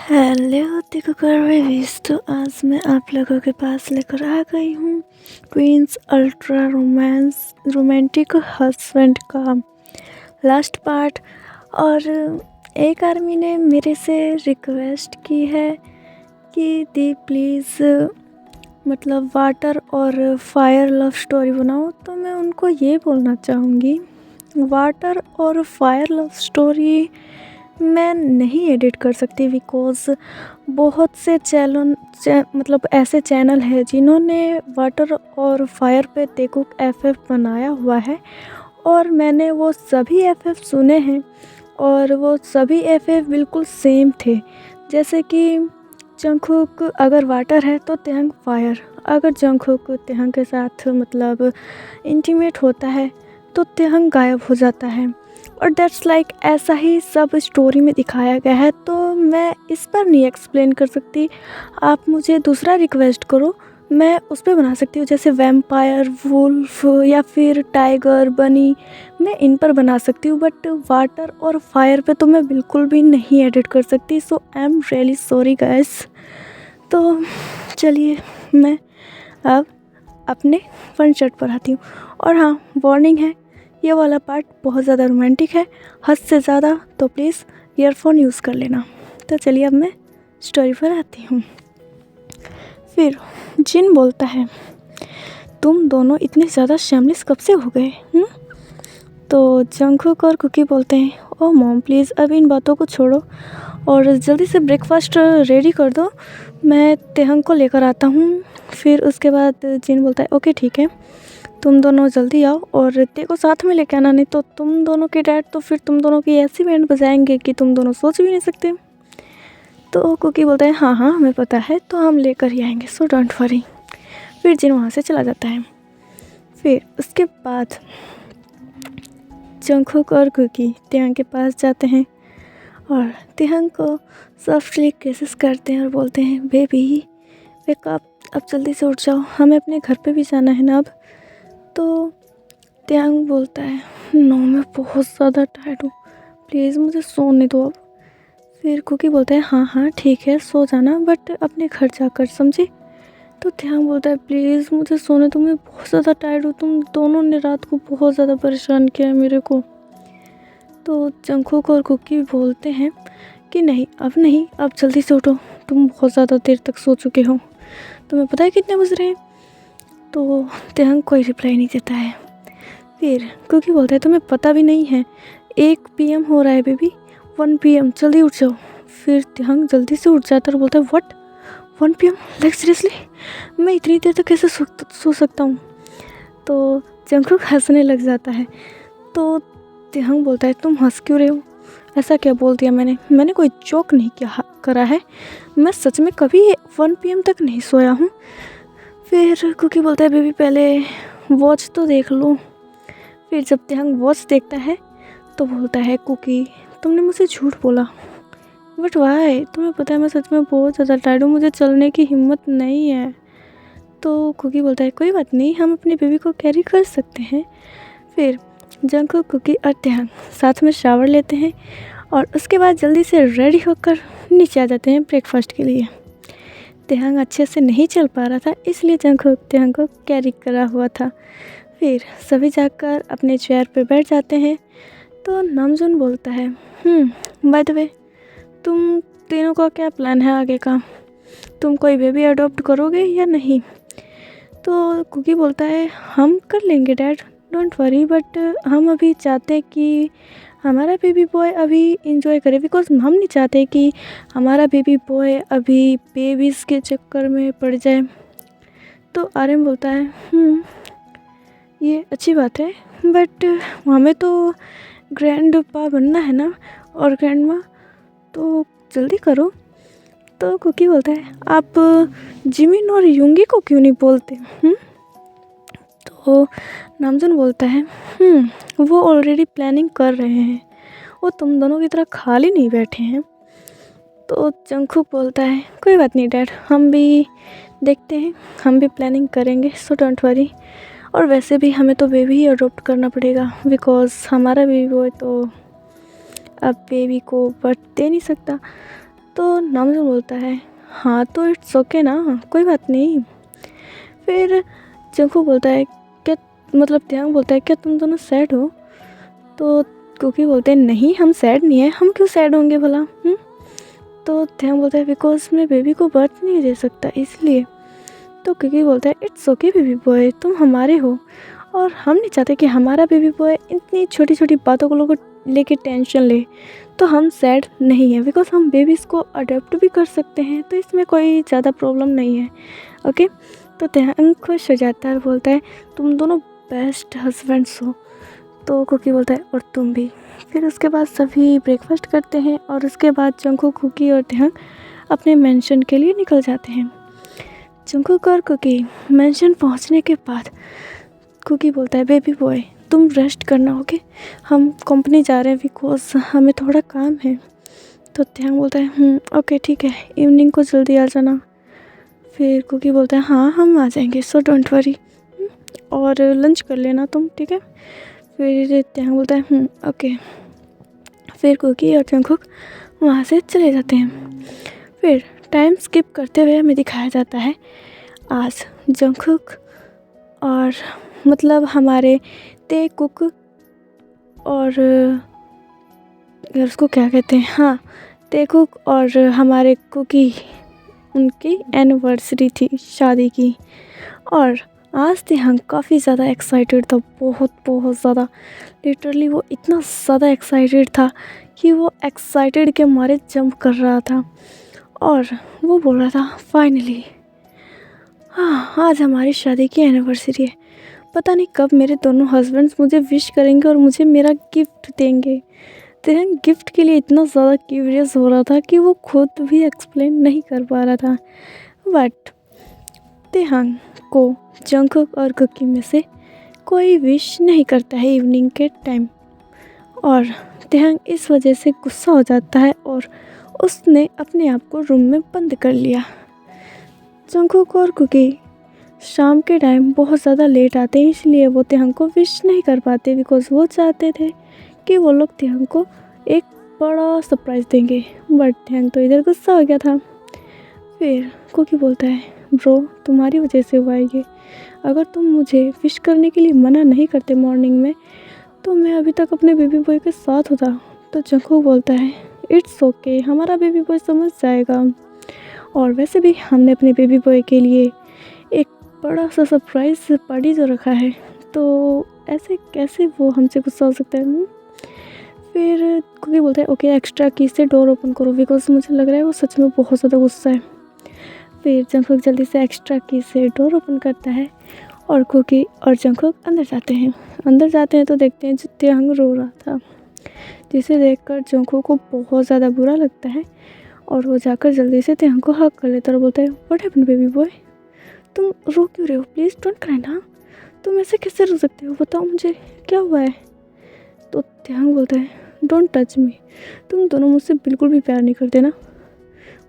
Hello cooker babies. तो आज मैं आप लोगों के पास लेकर आ गई हूँ ट्विंस अल्ट्रा रोमांटिक हस्बैंड का लास्ट पार्ट। और एक आर्मी ने मेरे से रिक्वेस्ट की है कि दी प्लीज़ मतलब वाटर और फायर लव स्टोरी बनाओ। तो मैं उनको ये बोलना चाहूँगी, वाटर और फायर लव स्टोरी मैं नहीं एडिट कर सकती बिकॉज़ बहुत से मतलब ऐसे चैनल है जिन्होंने वाटर और फायर पे तेकुक एफएफ बनाया हुआ है, और मैंने वो सभी एफएफ सुने हैं और वो सभी एफएफ बिल्कुल सेम थे। जैसे कि जंगकुक अगर वाटर है तो तेहंग फायर, अगर जंगकुक तेहंग के साथ मतलब इंटीमेट होता है तो तेहंग गायब हो जाता है, और दैट्स लाइक ऐसा ही सब स्टोरी में दिखाया गया है। तो मैं इस पर नहीं एक्सप्लेन कर सकती, आप मुझे दूसरा रिक्वेस्ट करो, मैं उस पर बना सकती हूँ। जैसे वैम्पायर, वुल्फ या फिर टाइगर, बनी, मैं इन पर बना सकती हूँ, बट वाटर और फायर पे तो मैं बिल्कुल भी नहीं एडिट कर सकती। So I am really sorry guys. तो चलिए मैं अब अपने फन शर्ट पर आती हूँ। और हाँ, वार्निंग है, ये वाला पार्ट बहुत ज़्यादा रोमांटिक है, हद से ज़्यादा, तो प्लीज़ ईयरफोन यूज़ कर लेना। तो चलिए अब मैं स्टोरी पर आती हूँ। फिर जिन बोलता है, तुम दोनों इतने ज़्यादा शैमलेस कब से हो गए? तो जंगकुक और कुकी बोलते हैं, ओह मॉम प्लीज़ अब इन बातों को छोड़ो और जल्दी से ब्रेकफास्ट रेडी कर दो, मैं तेहंग को लेकर आता हूँ। फिर उसके बाद जिन बोलता है, ओके ठीक है, तुम दोनों जल्दी आओ और ते को साथ में लेके आना, नहीं तो तुम दोनों के डैड तो फिर तुम दोनों की ऐसी बैंड बजाएंगे कि तुम दोनों सोच भी नहीं सकते। तो कुकी बोलता है, हाँ हाँ हमें पता है, तो हम लेकर ही आएंगे, सो डोंट वरी। फिर जिन वहाँ से चला जाता है। फिर उसके बाद जंगकुक और कुकी तेहंग के पास जाते हैं और तेहंग को सॉफ्टली किसेस करते हैं और बोलते हैं, बेबी वेक अप, अब जल्दी से उठ जाओ, हमें अपने घर पे भी जाना है ना अब। तो तेहंग बोलता है, नो मैं बहुत ज़्यादा टायर्ड हूँ, प्लीज़ मुझे सोने दो अब। फिर कुकी बोलता है, हाँ हाँ ठीक है सो जाना, बट अपने घर जाकर, समझी। तो तेहंग बोलता है, प्लीज़ मुझे सोने दो, मैं बहुत ज़्यादा टायर्ड हूँ, तुम दोनों ने रात को बहुत ज़्यादा परेशान किया है मेरे को। तो जंगकुक और कुकी बोलते हैं कि नहीं अब नहीं, अब जल्दी से उठो, तुम बहुत ज़्यादा देर तक सो चुके हो, तुम्हें पता है कितने बज रहे हैं। तो तेहंग कोई रिप्लाई नहीं देता है। फिर कुकी बोलता है, तुम्हें पता भी नहीं है 1 PM हो रहा है बेबी, 1 PM, जल्दी उठ जाओ। फिर तेहंग जल्दी से उठ जाता है और बोलता है, व्हाट 1 PM, लाइक सीरियसली मैं इतनी देर तक कैसे सो सकता हूँ। तो जंगकुक हंसने लग जाता है। तो तेहंग बोलता है, तुम हंस क्यों रहे हो, ऐसा क्या बोल दिया मैंने कोई जोक नहीं करा है, मैं सच में कभी 1 PM तक नहीं सोया हूँ। फिर कुकी बोलता है, बेबी पहले वॉच तो देख लो। फिर जब तेहंग वॉच देखता है तो बोलता है, कुकी तुमने मुझसे झूठ बोला, बट वाई, तुम्हें पता है मैं सच में बहुत ज़्यादा टायर्ड हूँ, मुझे चलने की हिम्मत नहीं है। तो कुकी बोलता है, कोई बात नहीं, हम अपने बेबी को कैरी कर सकते हैं। फिर जंगकुक, कुकी और तेहंग साथ में शावर लेते हैं और उसके बाद जल्दी से रेडी होकर नीचे आ जाते हैं ब्रेकफास्ट के लिए। तेहंग अच्छे से नहीं चल पा रहा था, इसलिए जंगकुक तेहंग को कैरी करा हुआ था। फिर सभी जाकर अपने चेयर पर बैठ जाते हैं। तो नामजुन बोलता है, बाय द वे तुम तीनों का क्या प्लान है आगे का, तुम कोई बेबी अडॉप्ट करोगे या नहीं। तो कुकी बोलता है, हम कर लेंगे डैड, डोंट वरी, बट हम अभी चाहते हैं कि हमारा बेबी बॉय अभी इंजॉय करे, बिकॉज हम नहीं चाहते कि हमारा बेबी बॉय अभी बेबीज़ के चक्कर में पड़ जाए। तो आर्यन बोलता है, ये अच्छी बात है, बट हमें तो ग्रैंड पा बनना है ना, और ग्रैंड माँ, तो जल्दी करो। तो कुकी बोलता है, आप जिमिन और युंगी को क्यों नहीं बोलते। तो नामजुन बोलता है, वो ऑलरेडी प्लानिंग कर रहे हैं, वो तुम दोनों की तरह खाली नहीं बैठे हैं। तो जंगकुक बोलता है, कोई बात नहीं डैड, हम भी देखते हैं, हम भी प्लानिंग करेंगे, सो डोंट वरी। और वैसे भी हमें तो बेबी ही अडॉप्ट करना पड़ेगा, बिकॉज़ हमारा बेबी बॉय तो अब बेबी को बर्थ दे नहीं सकता। तो नामजोन बोलता है हाँ तो इट्स ओके ना, कोई बात नहीं। फिर जंगकुक बोलता है क्या, मतलब त्याग बोलता है क्या तुम दोनों सैड हो? तो कुकी बोलते हैं नहीं हम सैड नहीं है, हम क्यों सैड होंगे भला। तो त्याग बोलता है बिकॉज मैं बेबी को बर्थ नहीं दे सकता इसलिए। तो कुकी बोलता है इट्स ओके बेबी बॉय, तुम हमारे हो और हम नहीं चाहते कि हमारा बेबी बॉय इतनी छोटी छोटी बातों को लेके टेंशन ले। तो हम सैड नहीं है बिकॉज हम बेबीज़ को अडॉप्ट भी कर सकते हैं, तो इसमें कोई ज़्यादा प्रॉब्लम नहीं है। ओके। तो त्याग खुश हो जाता है और बोलता है तुम दोनों बेस्ट हस्बैंड्स हो। तो कुकी बोलता है और तुम भी। फिर उसके बाद सभी ब्रेकफास्ट करते हैं और उसके बाद जंगकुक, कुकी और त्याग अपने मेंशन के लिए निकल जाते हैं। जंगकुक और कुकी मेंशन पहुंचने के बाद कुकी बोलता है बेबी बॉय तुम रेस्ट करना, ओके, हम कंपनी जा रहे हैं बिकॉज हमें थोड़ा काम है। तो त्याग बोलता है ओके ठीक है, इवनिंग को जल्दी आ जाना। फिर कुकी बोलता है हाँ हम आ जाएंगे, सो डोंट वरी, और लंच कर लेना तुम, ठीक है। फिर त्याग बोलता है ओके। फिर कुकी और जंगकुक वहाँ से चले जाते हैं। फिर टाइम स्किप करते हुए हमें दिखाया जाता है आज जंगकुक और मतलब हमारे तेकुक और उसको क्या कहते हैं, हाँ तेकुक और हमारे कुकी, उनकी एनिवर्सरी थी शादी की। और आज त्याग काफ़ी ज़्यादा एक्साइटेड था, बहुत बहुत ज़्यादा। लिटरली वो इतना ज़्यादा एक्साइटेड था कि वो एक्साइटेड के मारे जंप कर रहा था और वो बोल रहा था फाइनली हाँ आज हमारी शादी की एनिवर्सरी है, पता नहीं कब मेरे दोनों हस्बैंड्स मुझे विश करेंगे और मुझे मेरा गिफ्ट देंगे। त्याग गिफ्ट के लिए इतना ज़्यादा क्यूरियस हो रहा था कि वो खुद भी एक्सप्लेन नहीं कर पा रहा था। बट त्याग को जंगकुक और कुकी में से कोई विश नहीं करता है इवनिंग के टाइम, और त्याग इस वजह से गुस्सा हो जाता है और उसने अपने आप को रूम में बंद कर लिया। जंगकुक और कुकी शाम के टाइम बहुत ज़्यादा लेट आते हैं, इसलिए वो त्याग को विश नहीं कर पाते बिकॉज वो चाहते थे कि वो लोग त्याग को एक बड़ा सरप्राइज़ देंगे। बट त्याग तो इधर गुस्सा हो गया था। फिर कुकी बोलता है ब्रो तुम्हारी वजह से हुआ है ये, अगर तुम मुझे विश करने के लिए मना नहीं करते मॉर्निंग में तो मैं अभी तक अपने बेबी बॉय के साथ होता। तो जंगकुक बोलता है इट्स ओके, हमारा बेबी बॉय समझ जाएगा, और वैसे भी हमने अपने बेबी बॉय के लिए एक बड़ा सा सरप्राइज़ पार्टी जो रखा है, तो ऐसे कैसे वो हमसे गुस्सा हो सकता है। फिर कुकी बोलता है ओके एक्स्ट्रा की से डोर ओपन करो बिकॉज मुझे लग रहा है वो सच में बहुत ज़्यादा गुस्सा है। फिर जंगकुक जल्दी से एक्स्ट्रा की से डोर ओपन करता है और कुकी और जंगकुक अंदर जाते हैं। अंदर जाते हैं तो देखते हैं त्याग रो रहा था, जिसे देखकर जंगकुक को बहुत ज़्यादा बुरा लगता है और वो जाकर जल्दी से त्याग को हग कर लेता है और बोलता है व्हाट हैपेंड बेबी बॉय, तुम रो क्यों रहे हो, प्लीज़ डोंट क्राई ना, तुम ऐसे कैसे रो सकते हो, बताओ मुझे क्या हुआ है। तो त्याग बोलता है डोंट टच मी, तुम दोनों मुझसे बिल्कुल भी प्यार नहीं करते ना,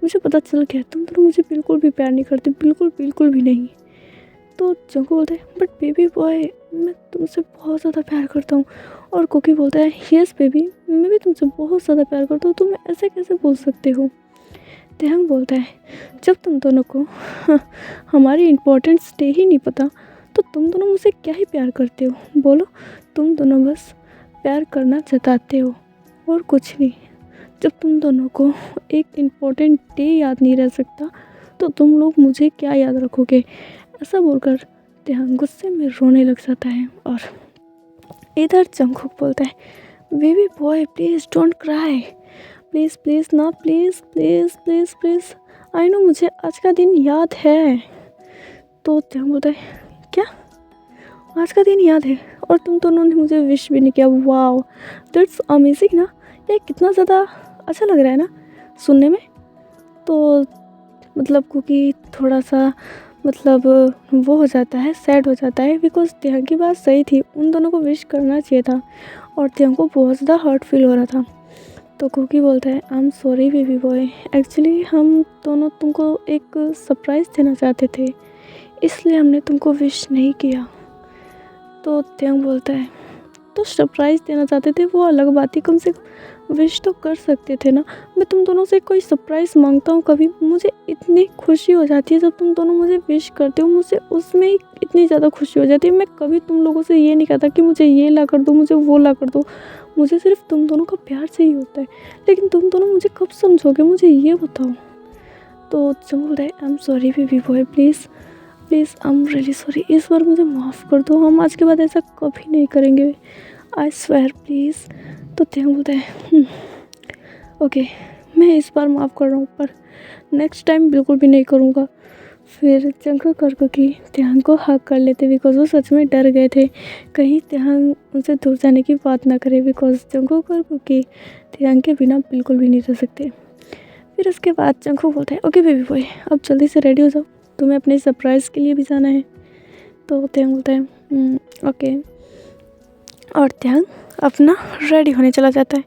मुझे पता चल गया तुम दोनों मुझे बिल्कुल भी प्यार नहीं करते, बिल्कुल बिल्कुल भी नहीं। तो जंगकुक बोलता है बट बेबी बॉय मैं तुमसे बहुत ज़्यादा प्यार करता हूँ। और कुकी बोलता है यस बेबी मैं भी तुमसे बहुत ज़्यादा प्यार करता हूँ, तुम ऐसे कैसे बोल सकते हो। त्याग बोलता है जब तुम दोनों को हमारी इम्पोर्टेंस डे ही नहीं पता तो तुम दोनों मुझसे क्या ही प्यार करते हो, बोलो, तुम दोनों बस प्यार करना जताते हो और कुछ नहीं। जब तुम दोनों को एक इम्पोर्टेंट डे याद नहीं रह सकता तो तुम लोग मुझे क्या याद रखोगे। ऐसा बोलकर त्याग गुस्से में रोने लग जाता है। और इधर जंगकुक बोलता है baby boy please don't cry, please please ना, please please please please, I know मुझे आज का दिन याद है। तो त्याग बोलता है क्या आज का दिन याद है और तुम दोनों ने मुझे विश भी नहीं किया, वाओ दैट्स अमेजिंग ना, ये कितना ज़्यादा अच्छा लग रहा है ना सुनने में। तो मतलब कुकी थोड़ा सा मतलब वो हो जाता है, सैड हो जाता है बिकॉज त्याग की बात सही थी, उन दोनों को विश करना चाहिए था और त्याग को बहुत ज़्यादा हर्ट फील हो रहा था। तो कुकी बोलता है I am sorry baby boy, actually हम दोनों तुमको एक सरप्राइज़ देना चाहते थे इसलिए हमने तुमको विश नहीं किया। तो त्याग बोलता है तो सरप्राइज़ देना चाहते थे वो अलग बात थी, कम से कम विश तो कर सकते थे ना। मैं तुम दोनों से कोई सरप्राइज़ मांगता हूँ कभी, मुझे इतनी खुशी हो जाती है जब तुम दोनों मुझे विश करते हो, मुझे उसमें ही इतनी ज़्यादा खुशी हो जाती है। मैं कभी तुम लोगों से ये नहीं कहता कि मुझे ये ला कर दो, मुझे वो ला कर दो, मुझे सिर्फ तुम दोनों का प्यार चाहिए होता है। लेकिन तुम दोनों मुझे कब समझोगे, मुझे ये बताओ। तो जब बोल रहे I am sorry baby boy, please please I am really sorry, इस बार मुझे माफ़ कर दो, हम आज के बाद ऐसा कभी नहीं करेंगे, आई स्वेयर प्लीज़। तो त्यंग बोलता है ओके, मैं इस बार माफ़ कर रहा हूँ, पर नेक्स्ट टाइम बिल्कुल भी नहीं करूँगा। फिर जंगकुक और कुकी त्यंग को हग कर लेते, बिकॉज वो सच में डर गए थे कहीं त्यंग उनसे दूर जाने की बात ना करे, बिकॉज जंगकुक और कुकी त्यंग के बिना बिल्कुल भी नहीं रह सकते। फिर उसके बाद जंगकुक बोलता है ओके बेबी बॉय, अब जल्दी से रेडी हो जाओ, तुम्हें अपने सरप्राइज़ के लिए भी जाना है। तो त्यंग बोलता है ओके, और त्यंग अपना रेडी होने चला जाता है।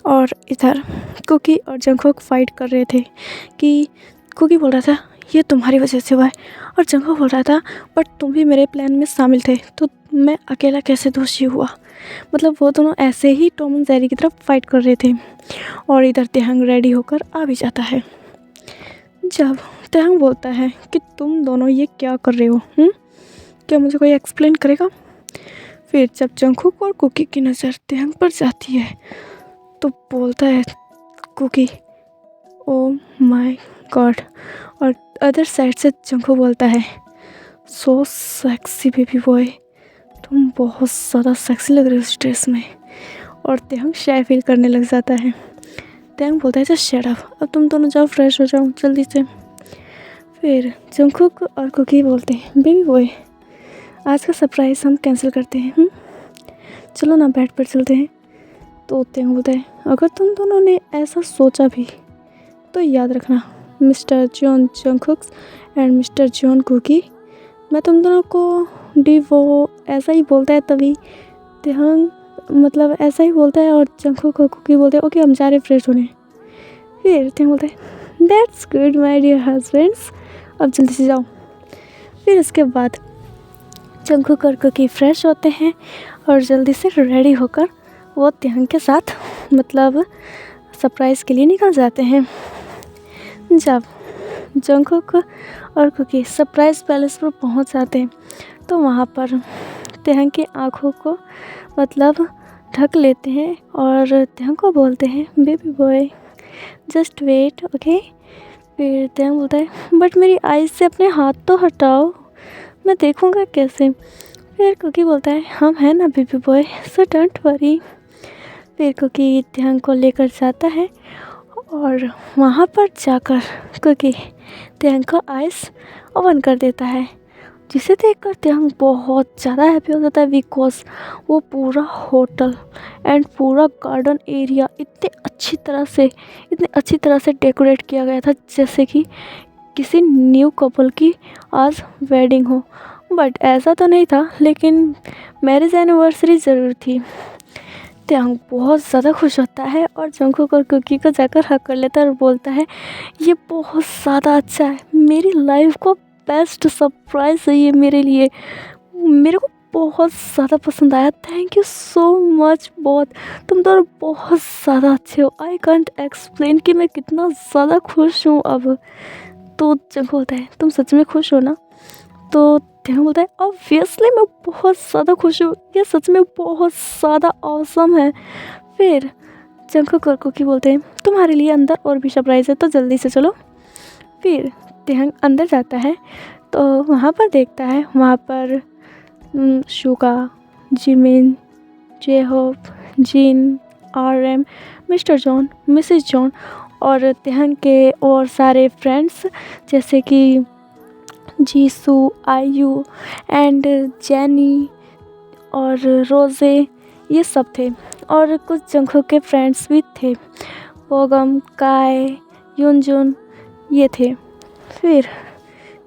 और इधर कुकी और जंगकुक फाइट कर रहे थे कि कुकी बोल रहा था ये तुम्हारी वजह से हुआ है, और जंगकुक बोल रहा था बट तुम भी मेरे प्लान में शामिल थे, तो मैं अकेला कैसे दोषी हुआ। मतलब वो दोनों ऐसे ही टॉम एंड जेरी की तरफ फाइट कर रहे थे। और इधर त्यंग रेडी होकर आ भी जाता है। जब त्यंग बोलता है कि तुम दोनों ये क्या कर रहे हो, क्या मुझे कोई एक्सप्लेन करेगा। फिर जब जंगकुक और कुकी की नज़र त्यंग पर जाती है तो बोलता है कुकी ओ माय गॉड, और अदर साइड से जंगकुक बोलता है सो सेक्सी बेबी बॉय, तुम बहुत ज़्यादा सेक्सी लग रहे हो इस ड्रेस में। और त्यंग शाय फील करने लग जाता है। त्यंग बोलता है जस्ट शट अप, अब तुम दोनों जाओ फ्रेश हो जाओ जल्दी से। फिर जंगकुक और कुकी बोलते हैं बेबी बॉय आज का सरप्राइज़ हम कैंसिल करते हैं, चलो ना बेड पर चलते हैं। तो त्यंग बोलता है अगर तुम दोनों ने ऐसा सोचा भी तो याद रखना mister John Jungkook and mister John Cookie, मैं तुम दोनों को वो ऐसा ही बोलता है, तभी त्यंग मतलब ऐसा ही बोलता है और जंगकुक और कुकी बोलते हैं ओके हम जा रहे फ्रेश होने। फिर त्यंग बोलता है that's good my dear husbands, अब जल्दी से जाओ। फिर उसके बाद जंगकुक और कुकी फ्रेश होते हैं और जल्दी से रेडी होकर वो त्यंग के साथ मतलब सरप्राइज़ के लिए निकल जाते हैं। जब जंगकुक और कुकी सरप्राइज़ पैलेस पर पहुंच जाते हैं तो वहाँ पर त्यंग की आँखों को मतलब ढक लेते हैं और त्यंग को बोलते हैं baby boy just wait okay. फिर त्यंग बोलता है बट मेरी आईज से अपने हाथ तो हटाओ, मैं देखूँगा कैसे। फिर कुकी बोलता है हम हैं ना baby boy, so don't worry. फिर कुकी त्यंग को लेकर जाता है और वहाँ पर जाकर कुकी त्यंग का आइस ओपन कर देता है, जिसे देखकर त्यंग बहुत ज़्यादा हैप्पी हो जाता है, बिकॉज वो पूरा होटल एंड पूरा गार्डन एरिया इतने अच्छी तरह से डेकोरेट किया गया था जैसे कि किसी न्यू कपल की आज वेडिंग हो। बट ऐसा तो नहीं था, लेकिन मैरिज एनिवर्सरी ज़रूर थी। त्यंग बहुत ज़्यादा खुश होता है और जंगकुक और कुकी को जाकर हग कर लेता है और बोलता है ये बहुत ज़्यादा अच्छा है, मेरी लाइफ का बेस्ट सरप्राइज़ है ये मेरे लिए, मेरे को बहुत ज़्यादा पसंद आया, थैंक यू सो मच। तुम दोनों बहुत ज़्यादा अच्छे हो, आई कांट एक्सप्लेन कि मैं कितना ज़्यादा खुश हूँ अब। तो जंगकुक बोलता है तुम सच में खुश हो ना। तो त्यंग बोलता है ऑब्वियसली मैं बहुत ज़्यादा खुश हूँ, ये सच में बहुत ज़्यादा ऑसम है। फिर जंगकुक और कुकी बोलते हैं तुम्हारे लिए अंदर और भी सरप्राइज़ है, तो जल्दी से चलो। फिर त्यंग अंदर जाता है तो वहाँ पर देखता है वहाँ पर शुगा, जिमिन, जेहोप, जिन, RM, mister John, Mrs John और त्यंग के और सारे फ्रेंड्स जैसे कि जीसू, आयु एंड जेनी और रोज़े, ये सब थे। और कुछ जंगकुक के फ्रेंड्स भी थे, बोगम, काय, युनजुन, ये थे। फिर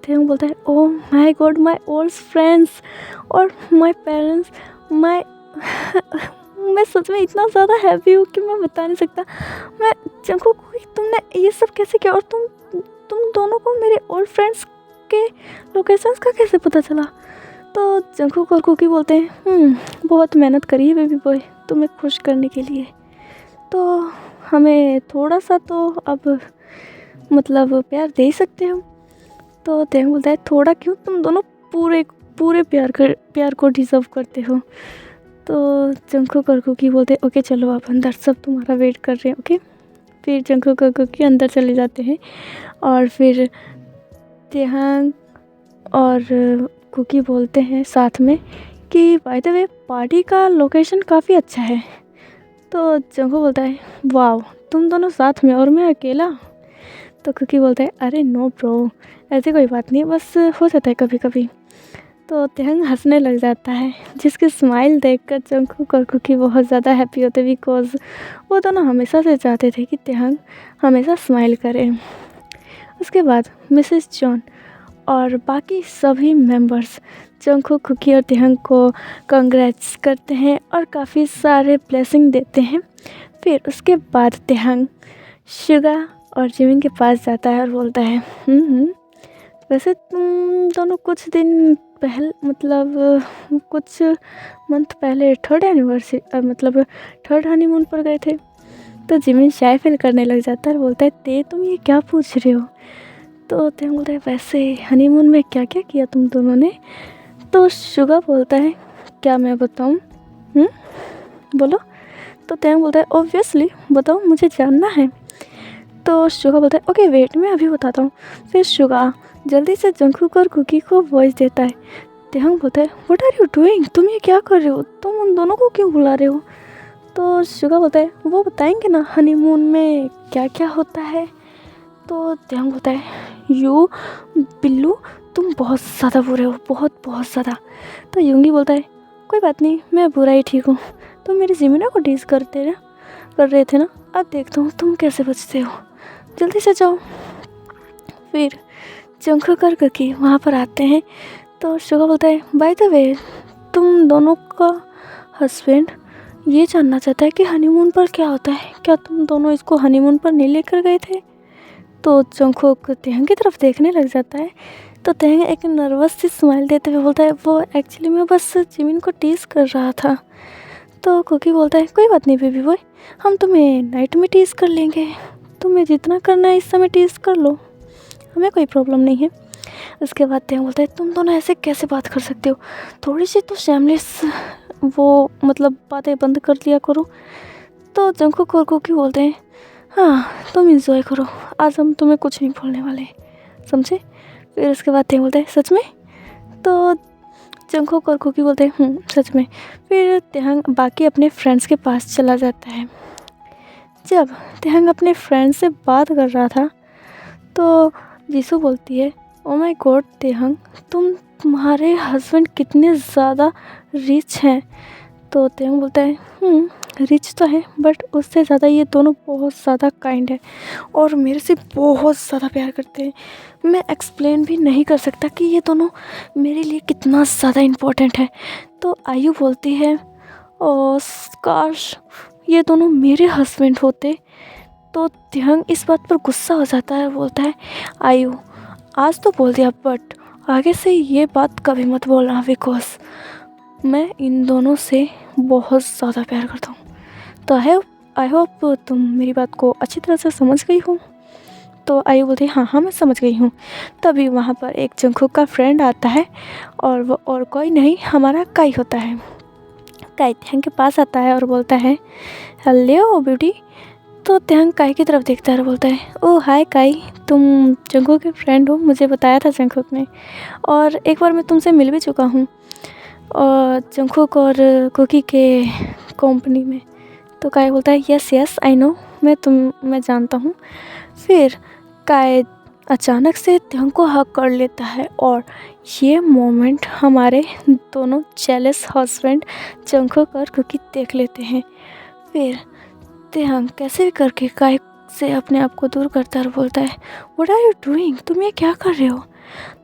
त्यंग बोलता है oh my God my old friends और माय पेरेंट्स, मैं सच में इतना ज़्यादा हैप्पी हूँ कि मैं बता नहीं सकता। मैं जंगकुक तुमने ये सब कैसे किया, और तुम दोनों को मेरे ओल्ड फ्रेंड्स के लोकेशंस का कैसे पता चला। तो जंगकुक और कुकी बोलते हैं बहुत मेहनत करी है बेबी बॉय तुम्हें खुश करने के लिए। तो हमें थोड़ा सा तो अब मतलब प्यार दे ही सकते हो। तो तेहंग बोलता है थोड़ा क्यों, तुम दोनों पूरे पूरे प्यार को डिज़र्व करते हो। तो जंगकुक और कुकी बोलते हैं ओके चलो आप अंदर, सब तुम्हारा वेट कर रहे हैं। ओके, फिर जंगकुक और कुकी अंदर चले जाते हैं और फिर तेहंग और कुकी बोलते हैं साथ में कि बाय द वे पार्टी का लोकेशन काफ़ी अच्छा है। तो जंगकुक बोलता है वाओ, तुम दोनों साथ में और मैं अकेला। तो कुकी बोलता है अरे नो ब्रो, ऐसी कोई बात नहीं है, बस हो जाता है कभी कभी। तो तेहंग हंसने लग जाता है, जिसकी स्माइल देखकर जंगकुक और कुकी बहुत ज़्यादा हैप्पी होते, बिकॉज़ वो दोनों हमेशा से चाहते थे कि तेहंग हमेशा स्माइल करे। उसके बाद मिसेस जॉन और बाकी सभी मेंबर्स जंगकुक, कुकी और तेहंग को कंग्रेट्स करते हैं और काफ़ी सारे ब्लेसिंग देते हैं। फिर उसके बाद तेहंग शुगा और जिमिन के पास जाता है और बोलता है वैसे तुम दोनों कुछ दिन पहले मतलब कुछ मंथ पहले थर्ड हनीमून पर गए थे। तो जिमिन शाय फील करने लग जाता है और बोलता है तुम ये क्या पूछ रहे हो। तो तेहंग बोलता है वैसे हनीमून में क्या क्या किया तुम दोनों ने। तो शुगा बोलता है क्या मैं बताऊं, बोलो। तो तेहंग बोलता है ऑब्वियसली बताओ, मुझे जानना है। तो शुगा बोलता है ओके वेट, मैं अभी बताता हूँ। फिर शुगा जल्दी से जंगकुक और कुकी को वॉइस देता है। तेहंग बोलता है व्हाट आर यू डूइंग, तुम ये क्या कर रहे हो, तुम उन दोनों को क्यों बुला रहे हो। तो शुगा बोलता है वो बताएंगे ना हनीमून में क्या क्या होता है। तो तेहंग बोलता है यू बिल्लू, तुम बहुत ज़्यादा बुरे हो, बहुत बहुत ज़्यादा। तो युंगी बोलता है कोई बात नहीं, मैं बुरा ही ठीक हूँ, तुम मेरी जिमिना को टीज कर रहे थे ना, अब देखता हूँ तुम कैसे बचते हो, जल्दी से जाओ। फिर जंगकुक और कुकी वहाँ पर आते हैं। तो शुगा बोलता है बाय द वे तुम दोनों का हस्बैंड ये जानना चाहता है कि हनीमून पर क्या होता है, क्या तुम दोनों इसको हनीमून पर नहीं लेकर गए थे। तो जंगकुक तेहंग की तरफ देखने लग जाता है। तो तेहंग एक नर्वस सी स्माइल देते हुए बोलता है वो एक्चुअली मैं बस जिमिन को टीज कर रहा था। तो कुकी बोलता है कोई बात नहीं बेबी बॉय, हम तुम्हें नाइट में टीज कर लेंगे, तुम्हें जितना करना है इस समय टीज कर लो, हमें कोई प्रॉब्लम नहीं है। उसके बाद तेहंग बोलता है तुम दोनों ऐसे कैसे बात कर सकते हो, थोड़ी सी तो शैमलेस वो मतलब बातें बंद कर लिया करो। तो जंगकुक और कुकी बोलते हैं हाँ तुम इंजॉय करो, आज हम तुम्हें कुछ नहीं बोलने वाले, समझे। फिर उसके बाद तेहंग बोलता है सच में। तो जंगकुक और कुकी बोलते हैं सच में। फिर तेहंग बाकी अपने फ्रेंड्स के पास चला जाता है। जब तेहंग अपने फ्रेंड से बात कर रहा था तो जीसू बोलती है ओ माय गॉड तेहंग, तुम्हारे हस्बैंड कितने ज़्यादा रिच हैं। तो तेहंग बोलता है रिच तो है बट उससे ज़्यादा ये दोनों बहुत ज़्यादा काइंड है और मेरे से बहुत ज़्यादा प्यार करते हैं। मैं एक्सप्लेन भी नहीं कर सकता कि ये दोनों मेरे लिए कितना ज़्यादा इम्पोर्टेंट है। तो आयु बोलती है और काश ये दोनों मेरे हस्बैंड होते। तो तेहंग इस बात पर गुस्सा हो जाता है, बोलता है आयु आज तो बोल दिया बट आगे से ये बात कभी मत बोलना, बिकॉज मैं इन दोनों से बहुत ज़्यादा प्यार करता हूँ। तो आई होप तुम मेरी बात को अच्छी तरह से समझ गई हो। तो आयु बोलती है हाँ मैं समझ गई हूँ। तभी वहाँ पर एक जंगकुक का फ्रेंड आता है और वो और कोई नहीं हमारा काई होता है। काई तेहंग के पास आता है और बोलता है हेलो ब्यूटी। तो तेहंग काई की तरफ देखता है और बोलता है ओह हाय काई, तुम जंगकुक के फ्रेंड हो, मुझे बताया था जंगकुक ने, और एक बार मैं तुमसे मिल भी चुका हूँ और जंगकुक और कुकी के कंपनी में। तो काई बोलता है यस आई नो, मैं जानता हूँ। फिर काई अचानक से तेहंग को हग कर लेता है और ये मोमेंट हमारे दोनों जेलस हस्बैंड जंगकुक और कुकी देख लेते हैं। फिर तेहंग कैसे भी करके काई से अपने आप को दूर करता है और बोलता है व्हाट आर यू डूइंग, तुम ये क्या कर रहे हो।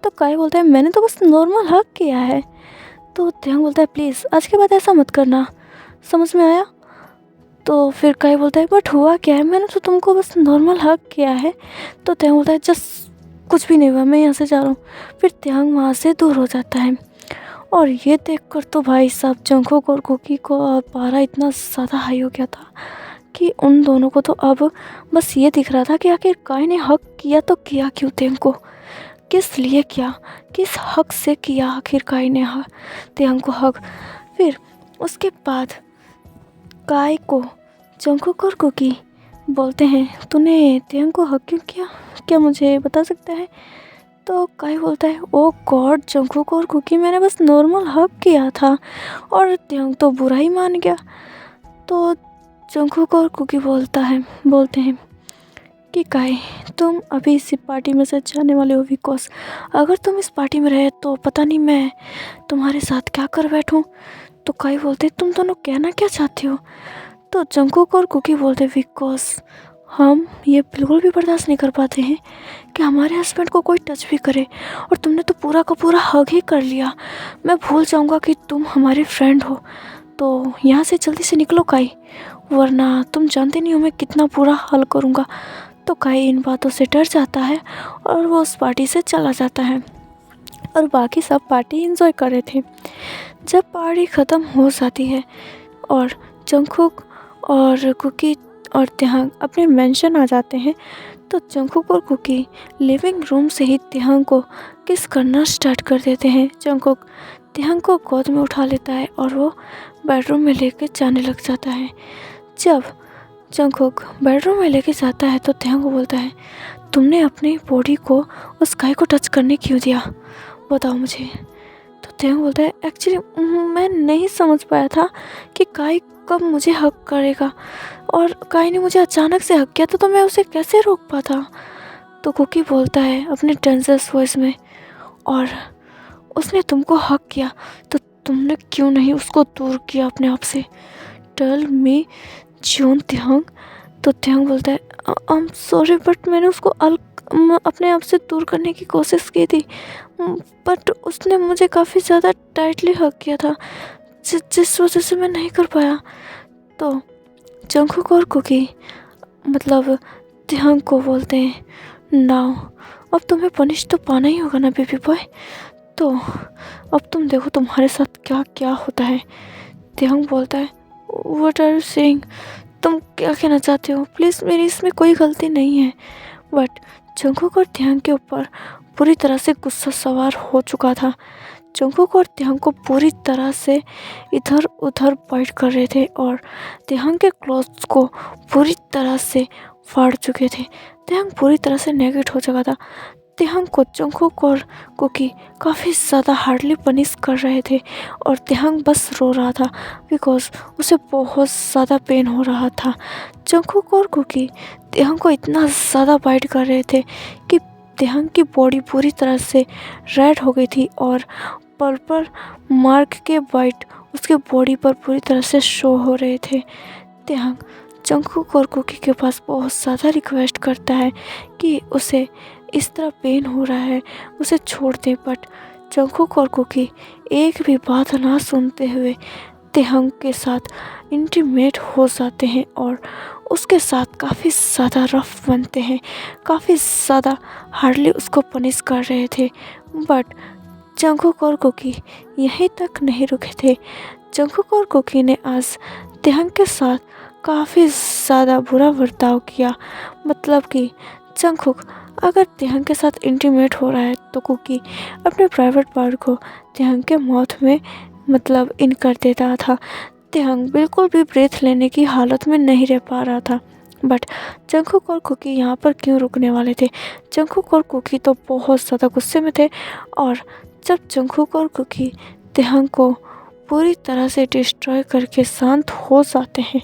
तो काई बोलता है मैंने तो बस नॉर्मल हग किया है। तो तेहंग बोलता है प्लीज़ आज के बाद ऐसा मत करना, समझ में आया। तो फिर काई बोलता है बट हुआ क्या है, मैंने तो तुमको बस नॉर्मल हग किया है। तो तेहंग बोलता है जस्ट कुछ भी नहीं हुआ, मैं यहाँ से जा रहा हूँ। फिर तेहंग वहाँ से दूर हो जाता है और ये देखकर तो भाई साहब जंगकुक और कुकी को पारा इतना ज़्यादा हाई हो गया था कि उन दोनों को तो अब बस ये दिख रहा था कि आखिर काई ने हक किया तो किया क्यों तेंग को, किस लिए किया, किस हक से किया आखिर काई ने तेंग को हक। फिर उसके बाद काई को जंगकुक और कुकी बोलते हैं तूने तेंग को हक क्यों किया, क्या मुझे बता सकता है। तो काई बोलता है ओ गॉड जंगकुक और कुकी, मैंने बस नॉर्मल हक किया था और तेंग तो बुरा ही मान गया। तो जंगकुक और कुकी बोलते हैं कि काई तुम अभी इसी पार्टी में से जाने वाले हो, बिकॉज अगर तुम इस पार्टी में रहे तो पता नहीं मैं तुम्हारे साथ क्या कर बैठूं। तो काई बोलते तुम दोनों कहना क्या चाहते हो। तो जंगकुक और कुकी बोलते बिकॉज हम ये बिल्कुल भी बर्दाश्त नहीं कर पाते हैं कि हमारे हस्बैंड को कोई टच भी करे, और तुमने तो पूरा का पूरा हग ही कर लिया। मैं भूल जाऊंगा कि तुम हमारे फ्रेंड हो। तो यहाँ से जल्दी से निकलो काई, वरना तुम जानते नहीं हो मैं कितना बुरा हाल करूँगा। तो काई इन बातों से डर जाता है और वो उस पार्टी से चला जाता है, और बाकी सब पार्टी एंजॉय कर रहे थे। जब पार्टी ख़त्म हो जाती है और जंगकुक और कुकी और तिहांग अपने मेंशन आ जाते हैं, तो जंगकुक और कुकी लिविंग रूम से ही तिहांग को किस करना स्टार्ट कर देते हैं। जंगकुक तिहांग को गोद में उठा लेता है और वो बेडरूम में लेके जाने लग जाता है। जब जंगकुक बेडरूम में लेके जाता है तो तिहांग को बोलता है तुमने अपनी बॉडी को उस गाय को टच करने क्यों दिया, बताओ मुझे। तो तिहांग बोलता है एक्चुअली मैं नहीं समझ पाया था कि गाय कब मुझे हक करेगा, और गाय ने मुझे अचानक से हक किया तो मैं उसे कैसे रोक पाता। तो कुकी बोलता है अपने टेंसस वॉइस में, और उसने तुमको हक किया तो तुमने क्यों नहीं उसको दूर किया अपने आप से, टेल मी जॉन तिहांग। तो तिहांग बोलता है आई एम सॉरी बट मैंने उसको अपने आप से दूर करने की कोशिश की थी, बट उसने मुझे काफ़ी ज़्यादा टाइटली हक किया था जिस वजह से मैं नहीं कर पाया। तो जंगकुक और कुकी मतलब तिहांग को बोलते हैं नाउ अब तुम्हें पनिश तो पाना ही होगा ना बेबी बॉय, तो अब तुम देखो तुम्हारे साथ क्या क्या होता है। तिहांग बोलता है व्हाट आर यू सेइंग, तुम क्या कहना चाहते हो, प्लीज़ मेरी इसमें कोई गलती नहीं है। बट जंगकुक और तिहांग के ऊपर पूरी तरह से गुस्सा सवार हो चुका था। जंगकुक और तिहांग को पूरी तरह से इधर उधर बाइट कर रहे थे और तिहांग के क्लोथ्स को पूरी तरह से फाड़ चुके थे। तिहांग पूरी तरह से नेगेट हो चुका था। तिहांग को जंगकुक और कुकी काफ़ी ज़्यादा हार्डली पनिश कर रहे थे और तिहांग बस रो रहा था बिकॉज उसे बहुत ज़्यादा पेन हो रहा था। जंगकुक और कुकी तिहांग को इतना ज़्यादा बाइट कर रहे थे कि तिहांग की बॉडी पूरी तरह से रेड हो गई थी और पर्पल मार्क के बाइट उसके बॉडी पर पूरी तरह से शो हो रहे थे। तिहांग जंगकुक और कुकी के पास बहुत ज़्यादा रिक्वेस्ट करता है कि उसे इस तरह पेन हो रहा है उसे छोड़ दें, बट जंगकुक और कुकी एक भी बात ना सुनते हुए तिहांग के साथ इंटीमेट हो जाते हैं और उसके साथ काफ़ी ज़्यादा रफ बनते हैं, काफ़ी ज़्यादा हार्डली उसको पनिश कर रहे थे। बट जंगकुक और कुकी यहीं तक नहीं रुके थे। जंगकुक और कुकी ने आज तिहांग के साथ काफ़ी ज़्यादा बुरा बर्ताव किया, मतलब कि जंगकुक अगर तिहांग के साथ इंटीमेट हो रहा है तो कुकी अपने प्राइवेट पार्ट को तिहांग के माउथ में मतलब इन कर देता था। तिहांग बिल्कुल भी ब्रेथ लेने की हालत में नहीं रह पा रहा था। बट जंगकुक और कुकी यहाँ पर क्यों रुकने वाले थे। जंगकुक और कुकी तो बहुत ज़्यादा गुस्से में थे, और जब जंगकुक और कुकी तिहांग को पूरी तरह से डिस्ट्रॉय करके शांत हो जाते हैं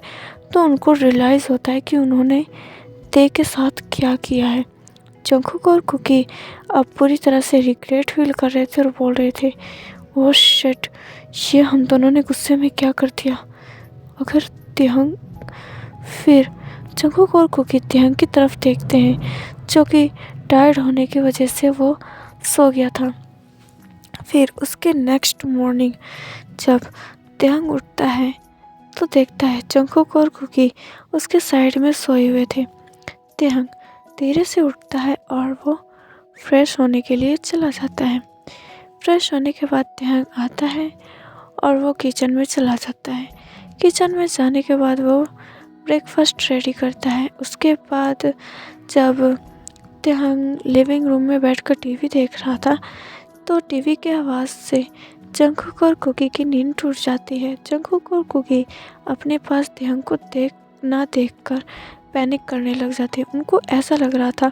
तो उनको रियलाइज़ होता है कि उन्होंने ते के साथ क्या किया है। जंगकुक और कुकी अब पूरी तरह से रिग्रेट फील कर रहे थे और बोल रहे थे ओह शिट, ये हम दोनों ने गुस्से में क्या कर दिया। अगर तिहांग फिर जंगकुक और कुकी तिहांग की तरफ देखते हैं जो कि टायर्ड होने की वजह से वो सो गया था। फिर उसके नेक्स्ट मॉर्निंग जब तिहांग उठता है तो देखता है जंगकुक और कुकी उसके साइड में सोए हुए थे। तिहांग धीरे से उठता है और वो फ्रेश होने के लिए चला जाता है। फ्रेश होने के बाद तिहांग आता है और वो किचन में चला जाता है। किचन में जाने के बाद वो ब्रेकफास्ट रेडी करता है। उसके बाद जब तेहंग लिविंग रूम में बैठकर टीवी देख रहा था तो टीवी के आवाज़ से जंगकुक और कुकी की नींद टूट जाती है। जंगकुक और कुकी अपने पास तेहंग को देखकर पैनिक करने लग जाते हैं। उनको ऐसा लग रहा था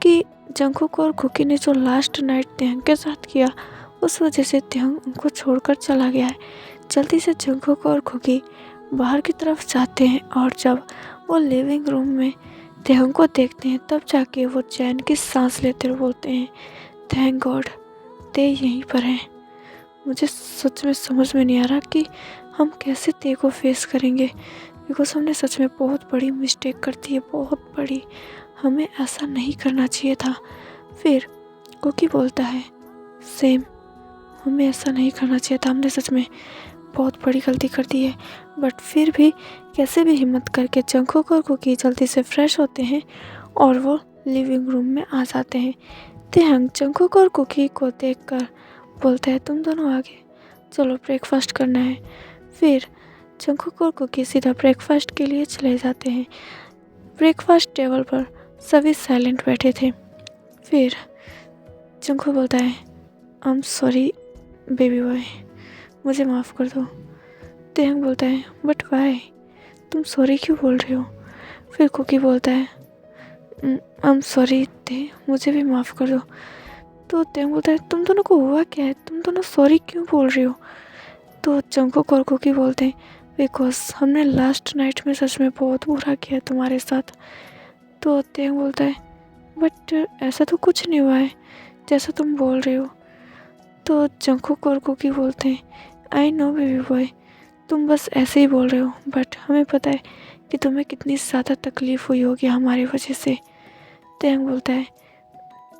कि जंगकुक और कुकी ने जो लास्ट नाइट तेहंग के साथ किया उस वजह से तेहंग उनको छोड़कर चला गया है। जल्दी से जंगकुक और कुकी बाहर की तरफ जाते हैं और जब वो लिविंग रूम में तेहंग को देखते हैं तब जाके वो चैन की सांस लेते हुए बोलते हैं, थैंक गॉड ते यहीं पर हैं। मुझे सच में समझ में नहीं आ रहा कि हम कैसे ते को फेस करेंगे, बिकॉज हमने सच में बहुत बड़ी मिस्टेक कर दी है, बहुत बड़ी। हमें ऐसा नहीं करना चाहिए था। फिर कुकी बोलता है, सेम, हमें ऐसा नहीं करना चाहिए था, हमने सच में बहुत बड़ी गलती कर दी है। बट फिर भी कैसे भी हिम्मत करके जंगकुक और कुकी जल्दी से फ्रेश होते हैं और वो लिविंग रूम में आ जाते हैं। तेहंग जंगकुक और कुकी को देखकर बोलता है, तुम दोनों आगे चलो, ब्रेकफास्ट करना है। फिर जंगकुक और कुकी सीधा ब्रेकफास्ट के लिए चले जाते हैं। ब्रेकफास्ट टेबल पर सभी साइलेंट बैठे थे। फिर जंगकुक बोलता है, I am sorry baby boy, मुझे माफ़ कर दो। तेहंग बोलता है, बट वाई, तुम सॉरी क्यों बोल रहे हो? फिर कुकी बोलता है, आई एम सॉरी ते, मुझे भी माफ़ कर दो। तो तेहंग बोलता है, तुम दोनों को हुआ क्या है, तुम दोनों सॉरी क्यों बोल रहे हो? तो जंगकुक और कुकी बोलते हैं, बिकॉज हमने लास्ट नाइट में सच में बहुत बुरा किया तुम्हारे साथ। तो तेहंग बोलता है, बट ऐसा तो कुछ नहीं हुआ है जैसा तुम बोल रहे हो। तो जंगकुक और कुकी बोलते हैं, आई नो बेबी बॉय, तुम बस ऐसे ही बोल रहे हो, बट हमें पता है कि तुम्हें कितनी ज़्यादा तकलीफ़ हुई होगी हमारी वजह से। तेहंग बोलता है,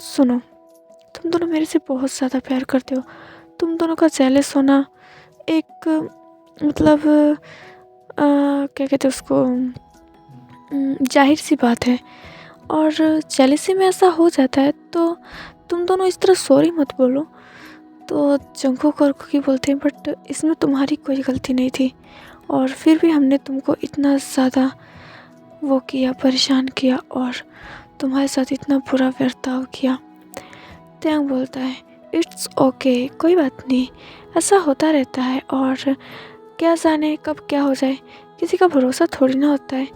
सुनो, तुम दोनों मेरे से बहुत ज़्यादा प्यार करते हो। तुम दोनों का जेलस होना एक मतलब क्या कहते हैं उसको, जाहिर सी बात है। और जेलसी में ऐसा हो जाता है तो तुम दोनों इस तरह सॉरी मत बोलो। तो जंगकुक और कुकी बोलते हैं, बट इसमें तुम्हारी कोई गलती नहीं थी और फिर भी हमने तुमको इतना ज़्यादा वो किया, परेशान किया और तुम्हारे साथ इतना बुरा बर्ताव किया। तेहंग बोलता है, इट्स ओके, कोई बात नहीं, ऐसा होता रहता है और क्या जाने कब क्या हो जाए, किसी का भरोसा थोड़ी ना होता है।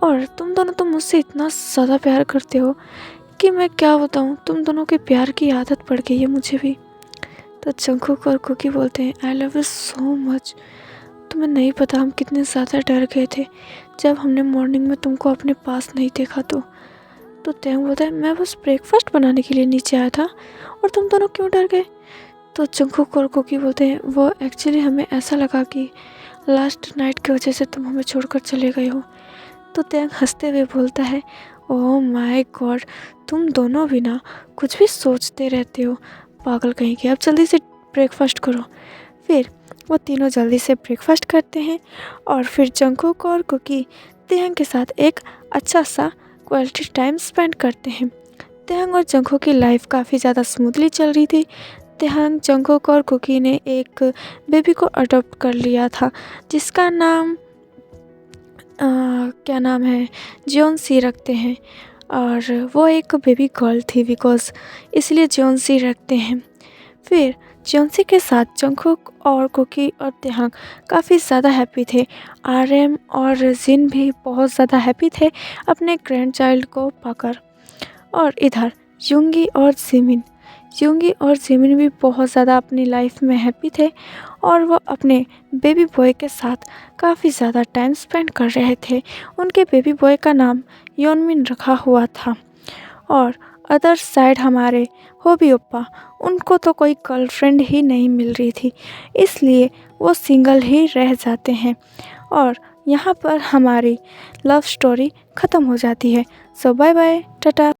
और तुम दोनों तो मुझसे इतना ज़्यादा प्यार करते हो कि मैं क्या बताऊँ, तुम दोनों के प्यार की आदत पड़ गई है मुझे भी। तो जंगकुक और कुकी बोलते हैं, I love you so much. तुम्हें नहीं पता हम कितने ज़्यादा डर गए थे जब हमने मॉर्निंग में तुमको अपने पास नहीं देखा। तो तेहंग बोलता है, मैं बस ब्रेकफास्ट बनाने के लिए नीचे आया था और तुम दोनों क्यों डर गए? तो जंगकुक और कुकी बोलते हैं, वो एक्चुअली हमें ऐसा लगा कि लास्ट नाइट की वजह से तुम हमें छोड़कर चले गए हो। तो तेहंग हंसते हुए बोलता है, ओह माय गॉड, तुम दोनों भी ना कुछ भी सोचते रहते हो, पागल कहीं के। अब जल्दी से ब्रेकफास्ट करो। फिर वो तीनों जल्दी से ब्रेकफास्ट करते हैं और फिर जंगकुक और कुकी तेहंग के साथ एक अच्छा सा क्वालिटी टाइम स्पेंड करते हैं। तेहंग और जंगकुक की लाइफ काफ़ी ज़्यादा स्मूथली चल रही थी। तेहंग, जंगकुक और कुकी ने एक बेबी को अडॉप्ट कर लिया था जिसका नाम क्या नाम है, जियोनसी रखते हैं और वो एक बेबी गर्ल थी बिकॉज इसलिए जियोनसी रखते हैं। फिर जियोनसी के साथ जंगकुक और कुकी और तेहंग काफ़ी ज़्यादा हैप्पी थे। आरएम और जिन भी बहुत ज़्यादा हैप्पी थे अपने ग्रैंड चाइल्ड को पाकर। और इधर यूंगी और जिमिन भी बहुत ज़्यादा अपनी लाइफ में हैप्पी थे और वो अपने बेबी बॉय के साथ काफ़ी ज़्यादा टाइम स्पेंड कर रहे थे। उनके बेबी बॉय का नाम योनमिन रखा हुआ था। और अदर साइड हमारे होबी ओप्पा, उनको तो कोई गर्लफ्रेंड ही नहीं मिल रही थी, इसलिए वो सिंगल ही रह जाते हैं और यहाँ पर हमारी लव स्टोरी ख़त्म हो जाती है। सो बाय बाय, टाटा।